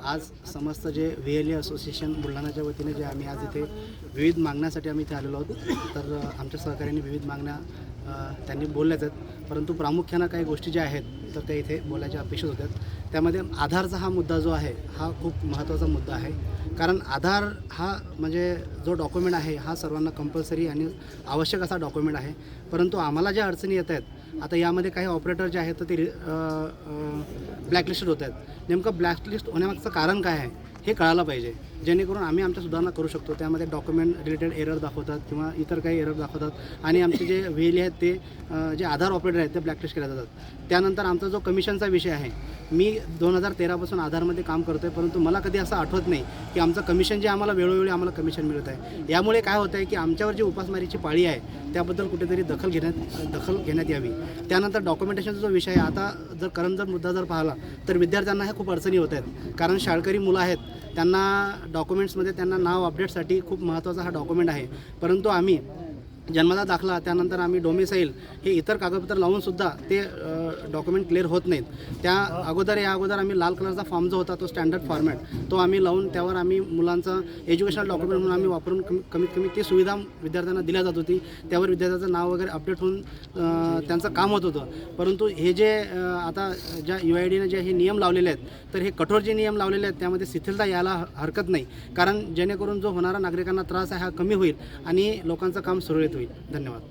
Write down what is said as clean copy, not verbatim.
आज समस्त जे VLE असोसिएशन बुलढाणाच्या वतीने जे आम्ही आज इथे विविध मागण्यासाठी आम्ही इथे आलेलो आहोत. तर आमच्या सहकाऱ्यांनी विविध मागण्या त्यांनी बोलल्याच आहेत, परंतु प्रामुख्यानं काही गोष्टी ज्या आहेत तर त्या इथे बोलायच्या अपेक्षित होत्या. त्यामध्ये आधारचा हा मुद्दा जो आहे हा खूप महत्त्वाचा मुद्दा आहे. कारण आधार हा म्हणजे जो डॉक्युमेंट आहे हा सर्वांना कंपल्सरी आणि आवश्यक असा डॉक्युमेंट आहे. परंतु आम्हाला ज्या अडचणी येत आहेत आता यामध्ये काही ऑपरेटर जे आहेत तर ते ब्लॅकलिस्टेड होत आहेत. नेमकं ब्लॅकलिस्ट होण्यामागचं कारण काय आहे हे कळायला पाहिजे, जेणेकरून आम्ही आमच्या सुधारणा करू शकतो. त्यामध्ये डॉक्युमेंट रिलेटेड एरर दाखवतात किंवा इतर काही एरर दाखवतात आणि आमचे जे VLE आहेत ते जे आधार ऑपरेटर आहेत ते ब्लॅकलिस्ट केले जातात. त्यानंतर आमचा जो कमिशनचा विषय आहे, मी 2013पासून आधारमध्ये काम करतो आहे, परंतु मला कधी असं आठवत नाही की आमचं कमिशन जे आम्हाला वेळोवेळी आम्हाला कमिशन मिळत आहे. यामुळे काय होतं आहे की आमच्यावर जी उपासमारीची पाळी आहे त्याबद्दल कुठेतरी दखल घेण्यात यावी. त्यानंतर डॉक्युमेंटेशनचा जो विषय आहे, आता जर मुद्दा जर पाहिला तर विद्यार्थ्यांना ह्या खूप अडचणी होत आहेत. कारण शाळकरी मुलं आहेत, त्यांना डॉक्युमेंट्समध्ये त्यांना नाव अपडेटसाठी खूप महत्त्वाचा हा डॉक्युमेंट आहे. परंतु आम्ही जन्माचा दाखला त्यानंतर आम्ही डोमिसाईल हे इतर कागदपत्र लावूनसुद्धा ते डॉक्युमेंट क्लिअर होत नाहीत. या अगोदर आम्ही लाल कलरचा फॉर्म जो होता तो स्टँडर्ड फॉर्मॅट तो आम्ही लावून त्यावर आम्ही मुलांचं एज्युकेशनल डॉक्युमेंट म्हणून आम्ही वापरून कमीत कमी ती सुविधा विद्यार्थ्यांना दिल्या जात होती. त्यावर विद्यार्थ्याचं नाव वगैरे अपडेट होऊन त्यांचं काम होत होतं. परंतु हे जे आता ज्या UIDने जे हे नियम लावलेले आहेत तर हे कठोर जे नियम लावलेले आहेत त्यामध्ये शिथिलता यायला हरकत नाही. कारण जेणेकरून जो होणारा नागरिकांना त्रास आहे हा कमी होईल आणि लोकांचं काम सुरळीत होईल. धन्यवाद.